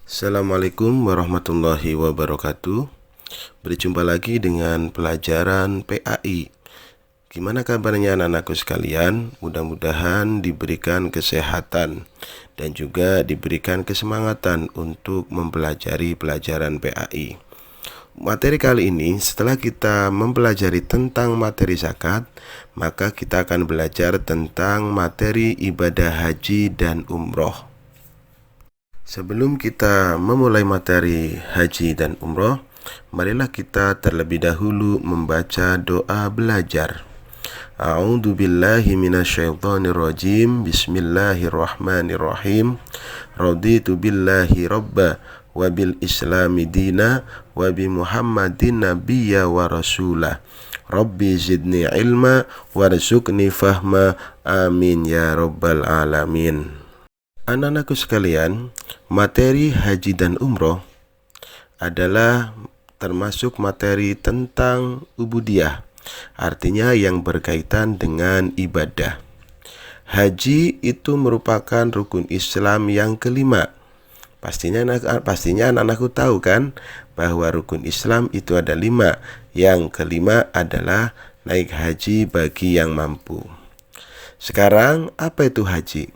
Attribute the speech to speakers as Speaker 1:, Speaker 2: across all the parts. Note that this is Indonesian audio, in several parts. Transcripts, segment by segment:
Speaker 1: Assalamualaikum warahmatullahi wabarakatuh. Berjumpa lagi dengan pelajaran PAI. Gimana kabarnya anak-anakku sekalian? Mudah-mudahan diberikan kesehatan dan juga diberikan kesemangatan untuk mempelajari pelajaran PAI. Materi kali ini, setelah kita mempelajari tentang materi zakat, maka kita akan belajar tentang materi ibadah haji dan umroh. Sebelum kita memulai materi haji dan umroh, marilah kita terlebih dahulu membaca doa belajar. A'udzu billahi minasyaitonir rajim. Bismillahirrahmanirrahim. Raditu billahi rabba wa bil islami dina wa bi Muhammadin nabiyya wa rasulah. Rabbi zidni ilma warzuqni fahma. Amin ya rabbal alamin. Anak-anakku sekalian, materi haji dan umroh adalah termasuk materi tentang ubudiyah, artinya yang berkaitan dengan ibadah. Haji itu merupakan rukun Islam yang kelima. Pastinya anak-anakku tahu kan bahwa rukun Islam itu ada 5. Yang kelima adalah naik haji bagi yang mampu. Sekarang, apa itu haji?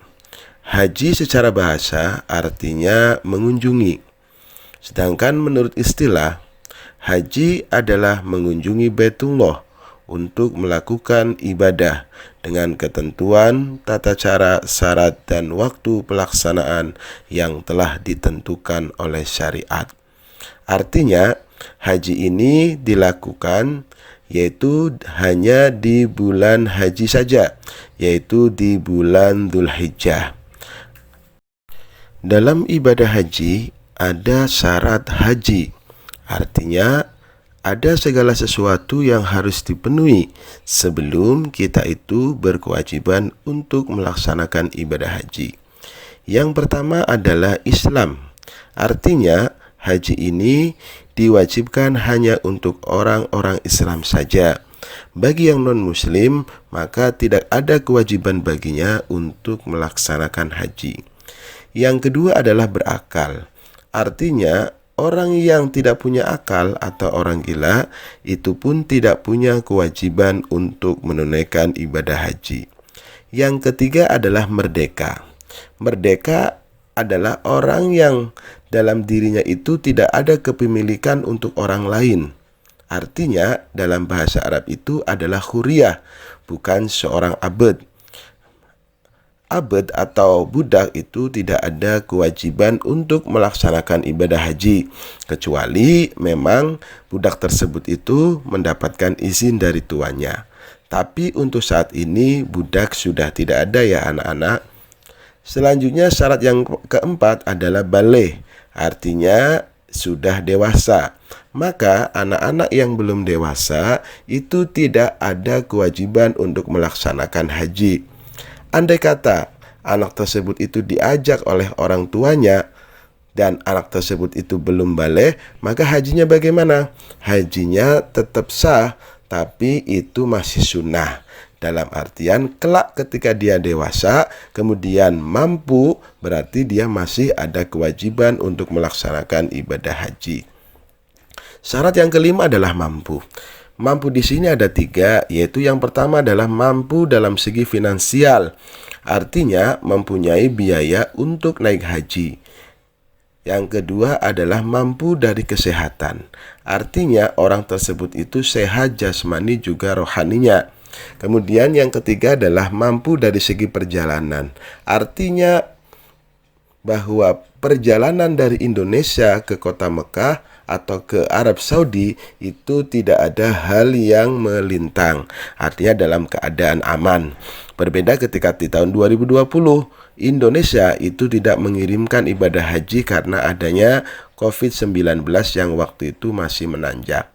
Speaker 1: Haji secara bahasa artinya mengunjungi. Sedangkan menurut istilah, haji adalah mengunjungi Baitullah untuk melakukan ibadah dengan ketentuan, tata cara, syarat, dan waktu pelaksanaan yang telah ditentukan oleh syariat. Artinya, haji ini dilakukan yaitu hanya di bulan haji saja, yaitu di bulan Dzulhijjah. Dalam ibadah haji ada syarat haji, artinya ada segala sesuatu yang harus dipenuhi sebelum kita itu berkewajiban untuk melaksanakan ibadah haji. Yang pertama adalah Islam, artinya haji ini diwajibkan hanya untuk orang-orang Islam saja. Bagi yang non-muslim, maka tidak ada kewajiban baginya untuk melaksanakan haji. Yang kedua adalah berakal. Artinya, orang yang tidak punya akal atau orang gila itu pun tidak punya kewajiban untuk menunaikan ibadah haji. Yang ketiga adalah merdeka. Merdeka adalah orang yang dalam dirinya itu tidak ada kepemilikan untuk orang lain. Artinya, dalam bahasa Arab itu adalah huriyah, bukan seorang abd. Abd atau budak itu tidak ada kewajiban untuk melaksanakan ibadah haji, kecuali memang budak tersebut itu mendapatkan izin dari tuannya. Tapi untuk saat ini budak sudah tidak ada ya anak-anak. Selanjutnya syarat yang keempat adalah baligh, artinya sudah dewasa. Maka anak-anak yang belum dewasa itu tidak ada kewajiban untuk melaksanakan haji. Andai kata anak tersebut itu diajak oleh orang tuanya dan anak tersebut itu belum baligh, maka hajinya bagaimana? Hajinya tetap sah, tapi itu masih sunnah. Dalam artian kelak ketika dia dewasa, kemudian mampu, berarti dia masih ada kewajiban untuk melaksanakan ibadah haji. Syarat yang kelima adalah mampu. Mampu di sini ada 3, yaitu yang pertama adalah mampu dalam segi finansial, artinya mempunyai biaya untuk naik haji. Yang kedua adalah mampu dari kesehatan, artinya orang tersebut itu sehat jasmani juga rohaninya. Kemudian yang ketiga adalah mampu dari segi perjalanan, artinya bahwa perjalanan dari Indonesia ke kota Mekah atau ke Arab Saudi itu tidak ada hal yang melintang, artinya dalam keadaan aman. Berbeda ketika di tahun 2020, Indonesia itu tidak mengirimkan ibadah haji karena adanya COVID-19 yang waktu itu masih menanjak.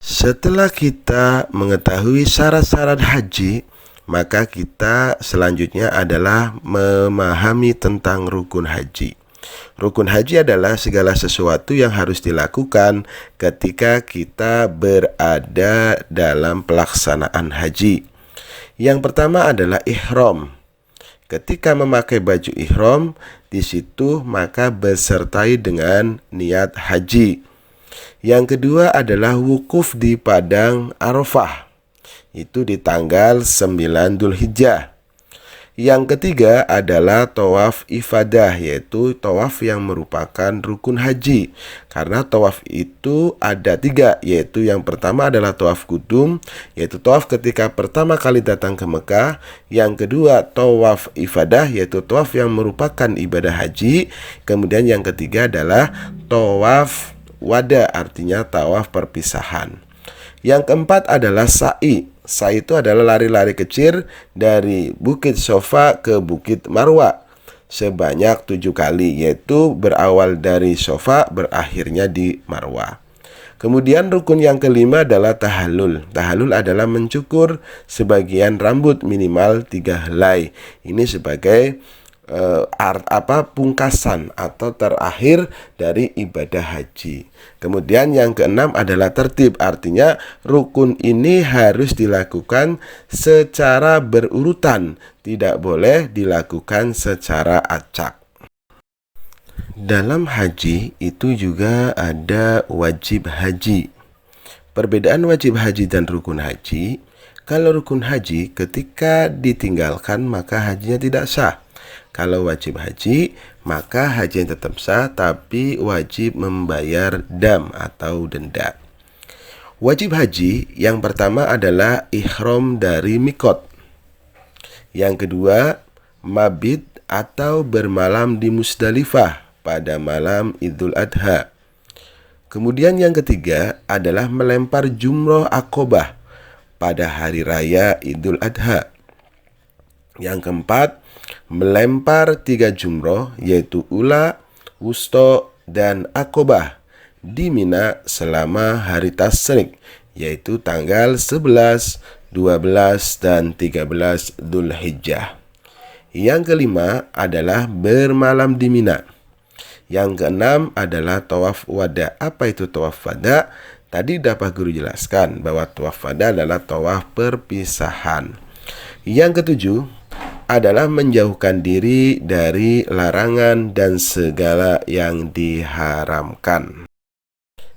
Speaker 1: Setelah kita mengetahui syarat-syarat haji, maka kita selanjutnya adalah memahami tentang rukun haji. Rukun haji adalah segala sesuatu yang harus dilakukan ketika kita berada dalam pelaksanaan haji. Yang pertama adalah ihram. ketika memakai baju ihram di situ maka besertai dengan niat haji. Yang kedua adalah wukuf di padang Arafah. Itu di tanggal 9 Dzulhijjah. Yang ketiga adalah tawaf ifadah, yaitu tawaf yang merupakan rukun haji. Karena tawaf itu ada 3, yaitu yang pertama adalah tawaf kudum, yaitu tawaf ketika pertama kali datang ke Mekah. Yang kedua tawaf ifadah, yaitu tawaf yang merupakan ibadah haji. Kemudian yang ketiga adalah tawaf wada, artinya tawaf perpisahan. Yang keempat adalah sa'i. Sa'i itu adalah lari-lari kecil dari Bukit Sofa ke Bukit Marwa sebanyak 7 kali, yaitu berawal dari Sofa berakhirnya di Marwa. Kemudian rukun yang kelima adalah tahallul. Tahallul adalah mencukur sebagian rambut minimal 3 helai. Ini sebagai pungkasan atau terakhir dari ibadah haji. Kemudian yang keenam adalah tertib, artinya rukun ini harus dilakukan secara berurutan, tidak boleh dilakukan secara acak. Dalam haji itu juga ada wajib haji. Perbedaan wajib haji dan rukun haji, kalau rukun haji ketika ditinggalkan maka hajinya tidak sah. Kalau wajib haji, maka hajinya tetap sah, tapi wajib membayar dam atau denda. Wajib haji yang pertama adalah ihram dari mikot. Yang kedua, mabit atau bermalam di Musdalifah pada malam Idul Adha. Kemudian yang ketiga adalah melempar jumroh Aqobah pada hari raya Idul Adha. Yang keempat, melempar 3 jumroh, yaitu ula, wusto, dan Aqobah di Mina selama hari Tasyrik, yaitu tanggal 11, 12, dan 13 Dzulhijjah. Yang kelima adalah bermalam di Mina. Yang keenam adalah tawaf wada. Apa itu tawaf wada? Tadi dapat guru jelaskan bahwa tawaf wada adalah tawaf perpisahan. Yang ketujuh adalah menjauhkan diri dari larangan dan segala yang diharamkan.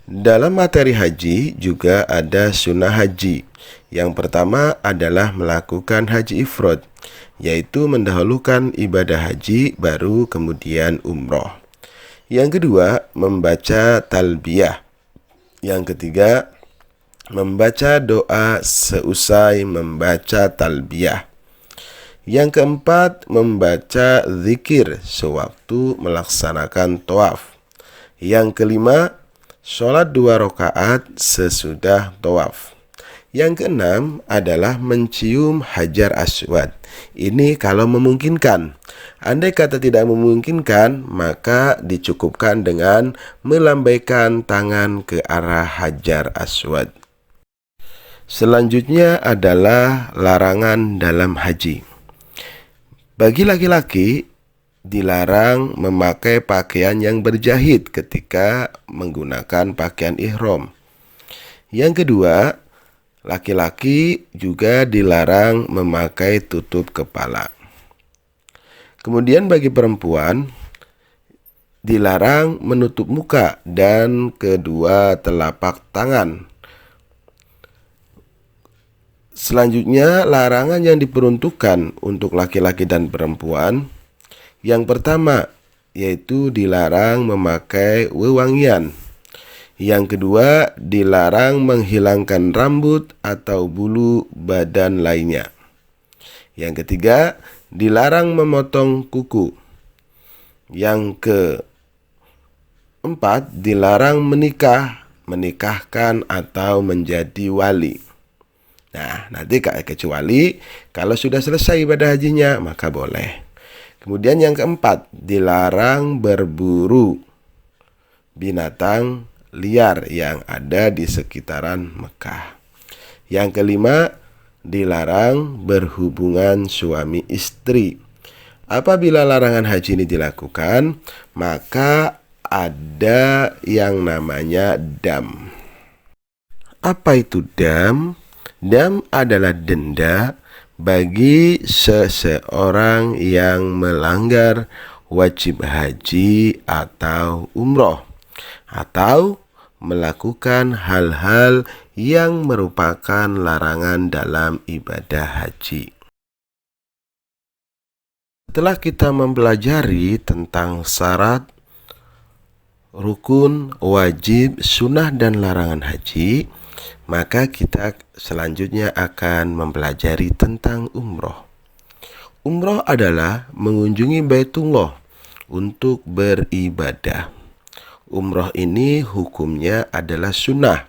Speaker 1: Dalam materi haji juga ada sunnah haji. Yang pertama adalah melakukan haji ifrad, yaitu mendahulukan ibadah haji baru kemudian umroh. Yang kedua, membaca talbiyah. Yang ketiga, membaca doa seusai membaca talbiyah. Yang keempat, membaca zikir sewaktu melaksanakan tawaf. Yang kelima, sholat 2 rakaat sesudah tawaf. Yang keenam adalah mencium hajar aswad. Ini kalau memungkinkan. Andai kata tidak memungkinkan, maka dicukupkan dengan melambaikan tangan ke arah hajar aswad. Selanjutnya adalah larangan dalam haji. Bagi laki-laki dilarang memakai pakaian yang berjahit ketika menggunakan pakaian ihram. Yang kedua, laki-laki juga dilarang memakai tutup kepala. Kemudian bagi perempuan dilarang menutup muka dan kedua telapak tangan. Selanjutnya, larangan yang diperuntukkan untuk laki-laki dan perempuan. Yang pertama, yaitu dilarang memakai wewangian. Yang kedua, dilarang menghilangkan rambut atau bulu badan lainnya. Yang ketiga, dilarang memotong kuku. Yang keempat, dilarang menikahkan atau menjadi wali. Nah, nanti kecuali kalau sudah selesai ibadah hajinya, maka boleh. Kemudian yang keempat, dilarang berburu binatang liar yang ada di sekitaran Mekah. Yang kelima, dilarang berhubungan suami istri. Apabila larangan haji ini dilakukan, maka ada yang namanya dam. Apa itu dam? Dam adalah denda bagi seseorang yang melanggar wajib haji atau umroh, atau melakukan hal-hal yang merupakan larangan dalam ibadah haji. Setelah kita mempelajari tentang syarat, rukun, wajib, sunnah, dan larangan haji, maka kita selanjutnya akan mempelajari tentang umroh. Umroh adalah mengunjungi Baitullah untuk beribadah. Umroh ini hukumnya adalah sunnah.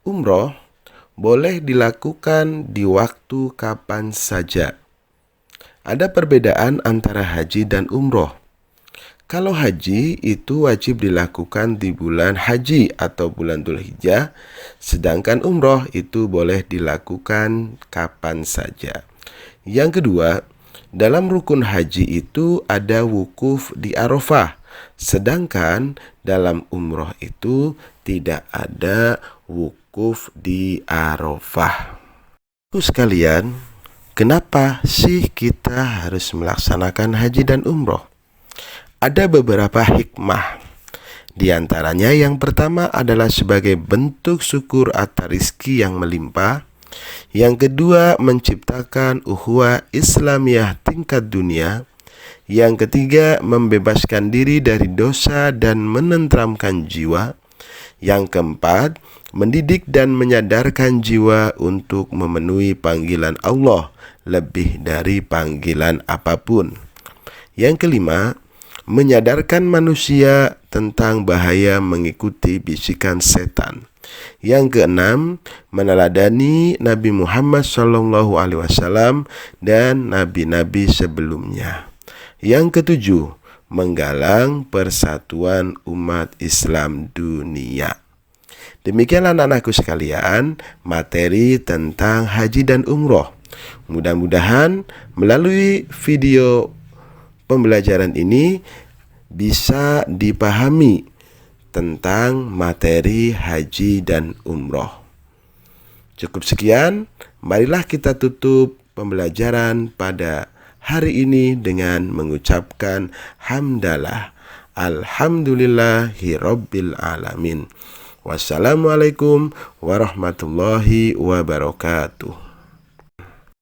Speaker 1: Umroh boleh dilakukan di waktu kapan saja. Ada perbedaan antara haji dan umroh. Kalau haji itu wajib dilakukan di bulan haji atau bulan Dzulhijjah, sedangkan umroh itu boleh dilakukan kapan saja. Yang kedua, dalam rukun haji itu ada wukuf di Arafah, sedangkan dalam umroh itu tidak ada wukuf di Arafah. Sekalian, kenapa sih kita harus melaksanakan haji dan umroh? Ada beberapa hikmah. Di antaranya yang pertama adalah sebagai bentuk syukur atas rizki yang melimpah. Yang kedua, menciptakan ukhuwah Islamiyah tingkat dunia. Yang ketiga, membebaskan diri dari dosa dan menenteramkan jiwa. Yang keempat, mendidik dan menyadarkan jiwa untuk memenuhi panggilan Allah lebih dari panggilan apapun. Yang kelima, menyadarkan manusia tentang bahaya mengikuti bisikan setan. Yang keenam, meneladani Nabi Muhammad SAW dan nabi-nabi sebelumnya. Yang ketujuh, menggalang persatuan umat Islam dunia. Demikianlah anak-anakku sekalian, materi tentang haji dan umroh. Mudah-mudahan melalui video pembelajaran ini bisa dipahami tentang materi haji dan umroh. Cukup sekian, marilah kita tutup pembelajaran pada hari ini dengan mengucapkan hamdalah. Alhamdulillahirabbil alamin. Wassalamualaikum warahmatullahi wabarakatuh.